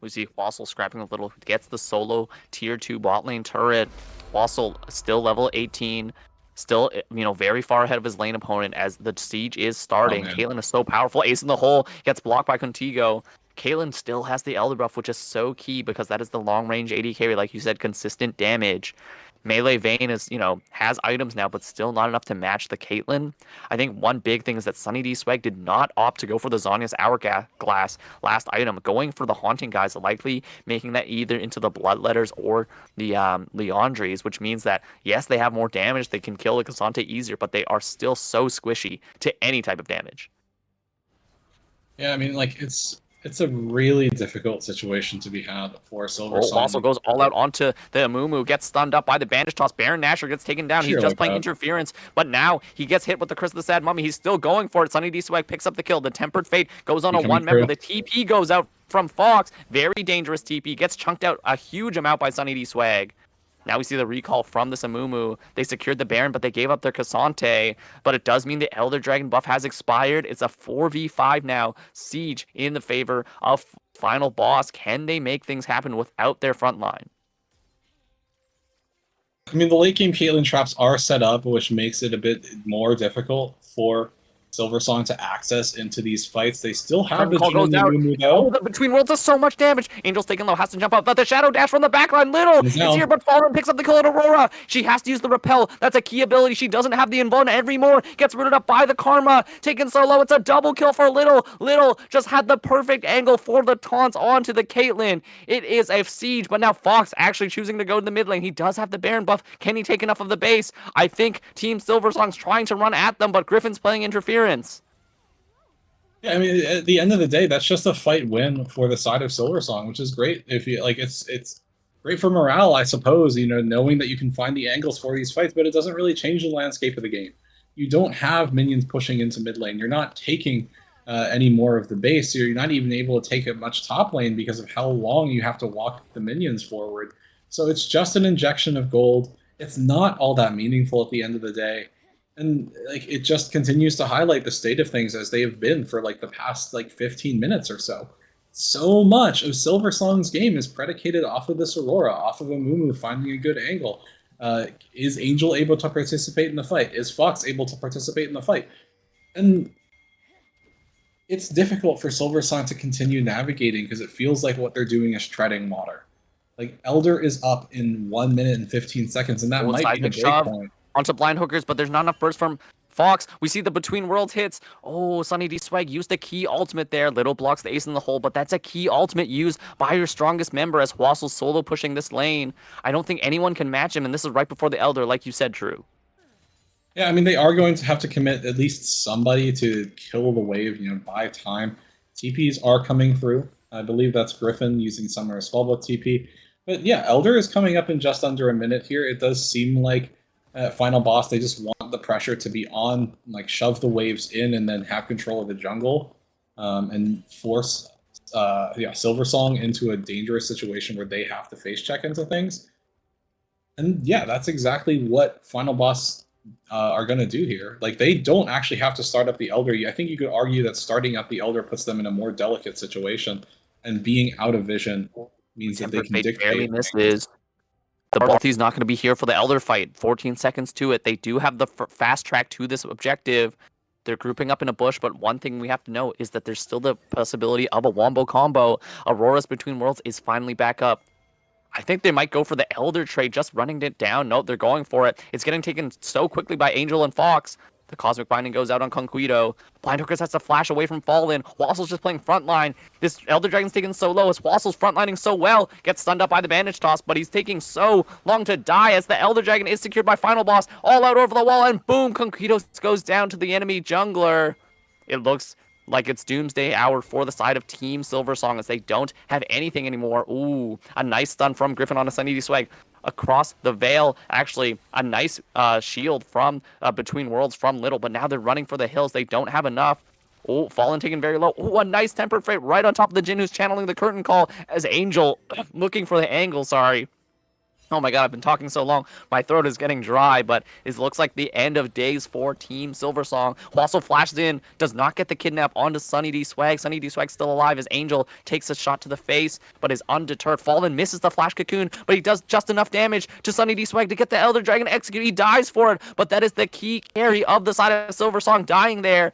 We see Wassle scrapping a little, gets the solo tier 2 bot lane turret. Wassle still level 18. Still, very far ahead of his lane opponent as the siege is starting. Caitlyn is so powerful. Ace in the hole, gets blocked by Contigo. Caitlyn still has the Elder buff, which is so key because that is the long-range AD carry, like you said, consistent damage. Melee Vein is, has items now, but still not enough to match the Caitlyn. I think one big thing is that Sunny D Swag did not opt to go for the Zhonya's Hourglass last item. Going for the Haunting guys, likely making that either into the Bloodletters or the Leandries, which means that, yes, they have more damage. They can kill the Cassante easier, but they are still so squishy to any type of damage. Yeah, I mean, it's a really difficult situation to be had for Silversong. Also goes all out onto the Amumu, gets stunned up by the bandage toss. Baron Nashor gets taken down. He's just playing interference, but now he gets hit with the Curse of the Sad Mummy. He's still going for it. Sunny D Swag picks up the kill. The Tempered Fate goes on a 1 member. The TP goes out from Fox. Very dangerous TP. Gets chunked out a huge amount by Sunny D Swag. Now we see the recall from this Amumu. They secured the Baron, but they gave up their Cassante. But it does mean the Elder Dragon buff has expired. It's a 4v5 now. Siege in the favor of Final Boss. Can they make things happen without their front line? I mean, the late game Caitlyn traps are set up, which makes it a bit more difficult for Silversong to access into these fights. They still have the Jhin and the Amumu, though. The Between Worlds does so much damage. Angel's taking low, has to jump out, but the Shadow Dash from the backline. Little is here, but Fallen picks up the kill at Aurora. She has to use the Repel. That's a key ability. She doesn't have the Invuln anymore. Gets rooted up by the Karma. Taken so low, it's a double kill for Little. Little just had the perfect angle for the taunts onto the Caitlyn. It is a siege, but now Fox actually choosing to go to the mid lane. He does have the Baron buff. Can he take enough of the base? I think Team Silversong's trying to run at them, but Griffin's playing interference. Yeah, I mean, at the end of the day, that's just a fight win for the side of Silversong, which is great. If you it's great for morale, I suppose, knowing that you can find the angles for these fights, but it doesn't really change the landscape of the game. You don't have minions pushing into mid lane. You're not taking any more of the base. You're not even able to take it much top lane because of how long you have to walk the minions forward. So it's just an injection of gold. It's not all that meaningful at the end of the day. And like it just continues to highlight the state of things as they have been for like the past like 15 minutes or so. So much of Silversong's game is predicated off of this Aurora, off of a Mumu finding a good angle. Is Angel able to participate in the fight? Is Fox able to participate in the fight? And it's difficult for Silversong to continue navigating because it feels like what they're doing is treading water. Like Elder is up in 1 minute and 15 seconds, and that might be the break point. Onto blind hookers, but there's not enough burst from Fox. We see the between worlds hits. Oh, Sunny D Swag used a key ultimate there. Little blocks the ace in the hole, but that's a key ultimate used by your strongest member as Wassel's solo pushing this lane. I don't think anyone can match him, and this is right before the Elder, like you said, Drew. Yeah, I mean, they are going to have to commit at least somebody to kill the wave, buy time. TPs are coming through. I believe that's Griffin using Summer Spellbook TP. But yeah, Elder is coming up in just under a minute here. It does seem like Final Boss, they just want the pressure to be on, like shove the waves in and then have control of the jungle and force Silversong into a dangerous situation where they have to face check into things. And yeah, that's exactly what Final Boss are going to do here. Like, they don't actually have to start up the Elder. I think you could argue that starting up the Elder puts them in a more delicate situation, and being out of vision means that they can dictate. The BO3's not going to be here for the Elder fight. 14 seconds to it. They do have the fast track to this objective. They're grouping up in a bush, but one thing we have to know is that there's still the possibility of a wombo combo. Aurora's Between Worlds is finally back up. I think they might go for the Elder trade, just running it down. No, they're going for it. It's getting taken so quickly by Angel and Fox. The Cosmic Binding goes out on Conquito. Blind Hookers has to flash away from Fallen. Wassel's just playing frontline. This Elder Dragon's taken so low as Wassel's frontlining so well. Gets stunned up by the bandage toss, but he's taking so long to die as the Elder Dragon is secured by Final Boss. All out over the wall, and boom, Conquito goes down to the enemy jungler. It looks like it's doomsday hour for the side of Team Silversong as they don't have anything anymore. Ooh, a nice stun from Griffin on a Sunny D Swag. Across the veil, actually a nice shield from Between Worlds from Little, but now they're running for the hills. They don't have enough. Oh, Fallen taken very low. Oh, a nice tempered freight right on top of the Jin who's channeling the curtain call as Angel looking for the angle, sorry. Oh my god, I've been talking so long. My throat is getting dry, but it looks like the end of days for Team Silversong. Wassel flashes in, does not get the kidnap onto Sunny D Swag. Sunny D Swag still alive as Angel takes a shot to the face, but is undeterred. Fallen misses the flash cocoon, but he does just enough damage to Sunny D Swag to get the Elder Dragon executed. He dies for it, but that is the key carry of the side of Silversong dying there.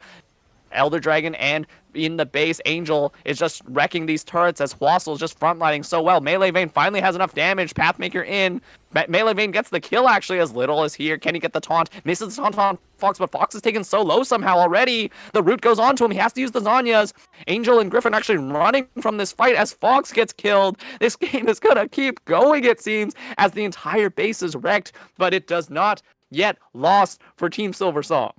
Elder Dragon and in the base, Angel is just wrecking these turrets as Wassel's just frontlining so well. Melee Vein finally has enough damage. Pathmaker in. Melee Vein gets the kill actually as Little is here. Can he get the taunt? Misses the taunt on Fox, but Fox is taken so low somehow already. The root goes on to him. He has to use the Zanyas. Angel and Griffin actually running from this fight as Fox gets killed. This game is going to keep going, it seems, as the entire base is wrecked, but it does not yet lost for Team Silversong.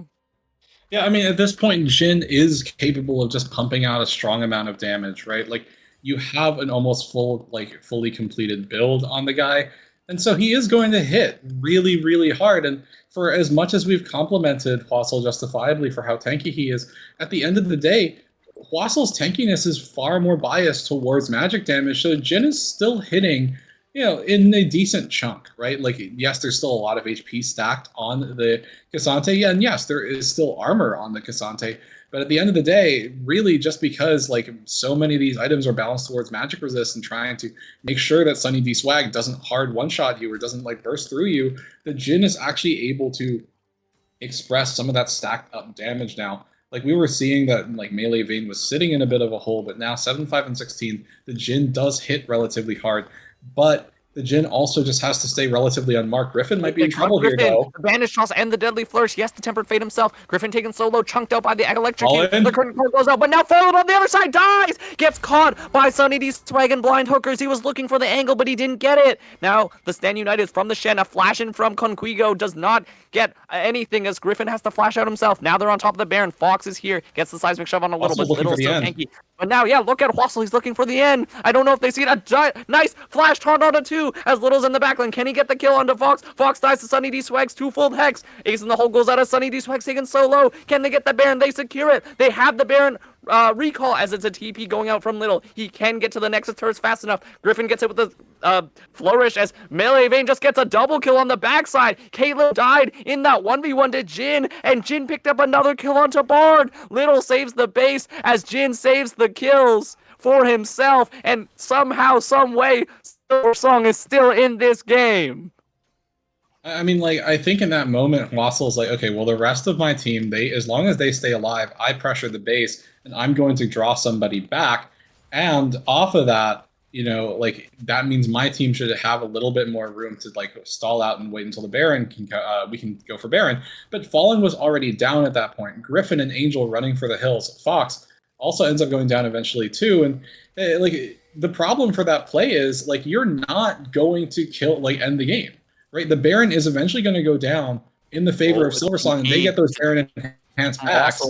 Yeah, I mean, at this point, Jin is capable of just pumping out a strong amount of damage, right? Like, you have an almost fully completed build on the guy, and so he is going to hit really, really hard. And for as much as we've complimented Wassel justifiably for how tanky he is, at the end of the day, Wassel's tankiness is far more biased towards magic damage, so Jin is still hitting in a decent chunk, right? Like, yes, there's still a lot of HP stacked on the Cassante, yeah, and yes, there is still armor on the Cassante, but at the end of the day, really just because so many of these items are balanced towards magic resist and trying to make sure that Sunny D Swag doesn't hard one-shot you or doesn't burst through you, the Jin is actually able to express some of that stacked up damage now. Like, we were seeing that Melee Vein was sitting in a bit of a hole, but now 7, 5, and 16, the Jin does hit relatively hard. But the Jin also just has to stay relatively unmarked. Griffin might be in trouble here, though. The Bandage Toss and the Deadly Flourish. Yes, the Tempered Fate himself. Griffin taken solo, chunked out by the Electric. The curtain call goes out, but now Fallen on the other side dies! Gets caught by Sunny D Swag and Blind Hookers. He was looking for the angle, but he didn't get it. Now, the Stand United from the Shen. A flash in from Conquigo does not get anything as Griffin has to flash out himself. Now they're on top of the Baron. Fox is here. Gets the Seismic Shove on a little, but Little is still tanky. But now, yeah, look at Wassel. He's looking for the end. I don't know if they see it. A nice flash taunt onto 2. 2 as Little's in the backline. Can he get the kill onto Fox? Fox dies to Sunny D Swag's twofold hex. Ace in the hole goes out as Sunny D Swag's taken so low. Can they get the Baron? They secure it. They have the Baron recall as it's a TP going out from Little. He can get to the Nexus turrets fast enough. Griffin gets hit with the flourish as Melee Vayne just gets a double kill on the backside. Caitlyn died in that 1v1 to Jhin, and Jhin picked up another kill onto Bard. Little saves the base as Jhin saves the kills for himself, and somehow, some way, Silversong is still in this game. I mean, like, I think in that moment, Wassel's like, okay, well, the rest of my team, as long as they stay alive, I pressure the base, and I'm going to draw somebody back. And off of that, like, that means my team should have a little bit more room to, like, stall out and wait until the Baron can, we can go for Baron. But Fallen was already down at that point. Griffin and Angel running for the hills. Fox also ends up going down eventually, too. And, like, the problem for that play is, like, you're not going to end the game. Right, the Baron is eventually going to go down in the favor of Silversong, and they get those Baron enhanced packs.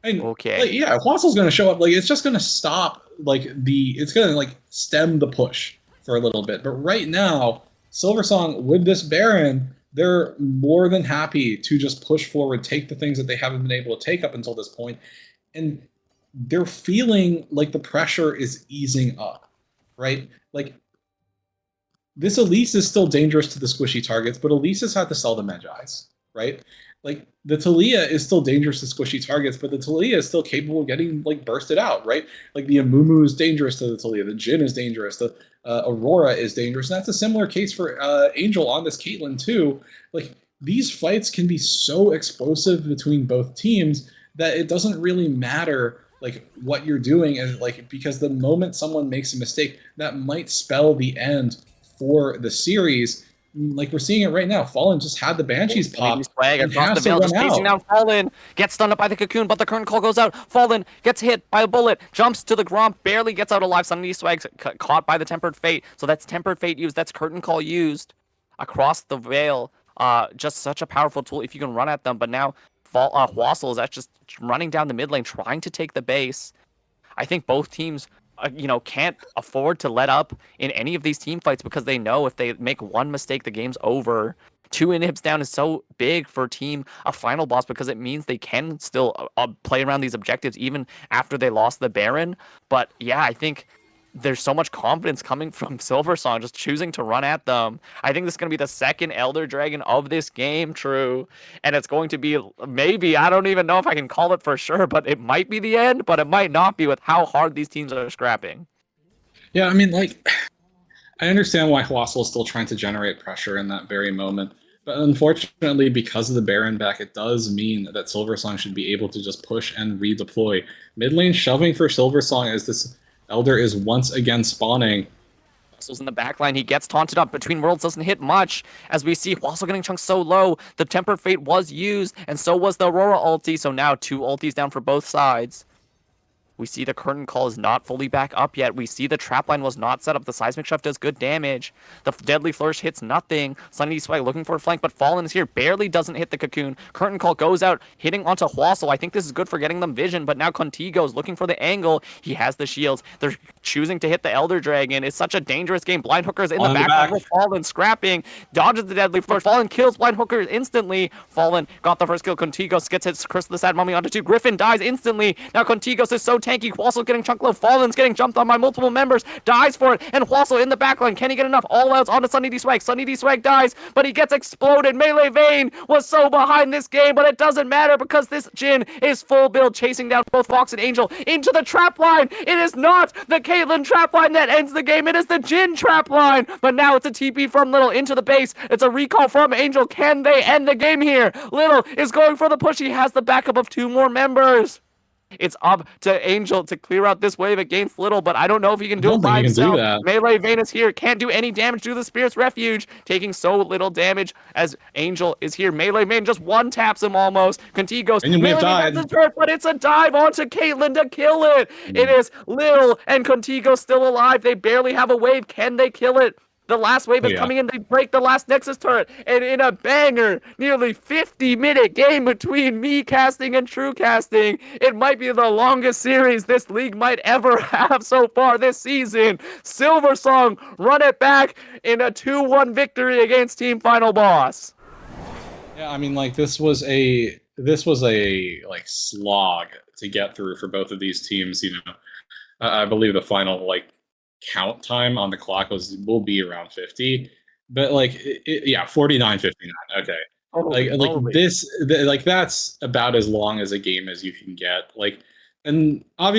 And, okay, like, yeah, Wassel's going to show up. Like, it's just going to stop. It's going to stem the push for a little bit. But right now, Silversong with this Baron, they're more than happy to just push forward, take the things that they haven't been able to take up until this point, and they're feeling like the pressure is easing up. Right, like. This Elise is still dangerous to the squishy targets, but Elise has had to sell the Magi's, right? Like, the Taliyah is still dangerous to squishy targets, but the Taliyah is still capable of getting, bursted out, right? Like, the Amumu is dangerous to the Taliyah, the Jhin is dangerous, the Aurora is dangerous, and that's a similar case for Angel on this Caitlyn, too. Like, these fights can be so explosive between both teams that it doesn't really matter what you're doing, and because the moment someone makes a mistake, that might spell the end for the series. Like, we're seeing it right now. Fallen just had the Banshees pop Swag across the veil, just chasing down Fallen. Gets stunned up by the cocoon, but the current call goes out. Fallen gets hit by a bullet, jumps to the Gromp, barely gets out alive. Sunny Swag's caught by the Tempered Fate, so that's Tempered Fate used. That's curtain call used across the veil. Just such a powerful tool if you can run at them. But now Wassel is just running down the mid lane, trying to take the base. I think both teams can't afford to let up in any of these team fights because they know if they make one mistake, the game's over. 2 inhibs down is so big for a final boss because it means they can still play around these objectives even after they lost the Baron. But yeah, I think there's so much confidence coming from Silversong just choosing to run at them. I think this is going to be the second Elder Dragon of this game, True. And it's going to be maybe, I don't even know if I can call it for sure, but it might be the end, but it might not be with how hard these teams are scrapping. Yeah, I mean, I understand why Wassel is still trying to generate pressure in that very moment. But unfortunately, because of the Baron back, it does mean that Silversong should be able to just push and redeploy. Mid lane shoving for Silversong as this Elder is once again spawning. Wassel's in the backline. He gets taunted up. Between Worlds doesn't hit much. As we see, Wassel getting chunked so low. The Tempered Fate was used, and so was the Aurora ulti. So now 2 ultis down for both sides. We see the curtain call is not fully back up yet. We see the trap line was not set up. The seismic shove does good damage. The deadly flourish hits nothing. Sunny Swag looking for a flank, but Fallen is here. Barely doesn't hit the cocoon. Curtain call goes out, hitting onto Wassel. I think this is good for getting them vision, but now Contigo is looking for the angle. He has the shields. They're choosing to hit the Elder Dragon. It's such a dangerous game. Blind Hooker's in the back with Fallen scrapping. Dodges the deadly flourish. Fallen kills Blind Hooker instantly. Fallen got the first kill. Contigos gets his Curse of the Sad Mummy onto 2. Griffin dies instantly. Now Contigos is so tanky. Wassel getting chunked low. Fallen's getting jumped on by multiple members. Dies for it. And Wassel in the backline. Can he get enough? All outs onto Sunny D Swag. Sunny D Swag dies, but he gets exploded. Melee Vayne was so behind this game, but it doesn't matter because this Jhin is full build, chasing down both Fox and Angel into the trap line. It is not the Caitlyn trap line that ends the game. It is the Jhin trap line. But now it's a TP from Little into the base. It's a recall from Angel. Can they end the game here? Little is going for the push. He has the backup of 2 more members. It's up to Angel to clear out this wave against Little, but I don't know if he can do it by himself. Melee Vayne is here. Can't do any damage to the Spirit's Refuge. Taking so little damage as Angel is here. Melee Vayne just one taps him almost. Contigos. Melee Vayne has the turret, but it's a dive onto Caitlyn to kill it. It is Little and Contigo still alive. They barely have a wave. Can they kill it? The last wave Oh is yeah. coming in. They break the last Nexus turret. And in a banger, nearly 50-minute game between me casting and True casting, it might be the longest series this league might ever have so far this season. Silver Song run it back in a 2-1 victory against Team Final Boss. Yeah, I mean, like this was a like slog to get through for both of these teams. You know, I believe the final like count time on the clock will be around 50, but like yeah, 49:59. Okay, Holy like moly. this like that's about as long as a game as you can get. Like, and obviously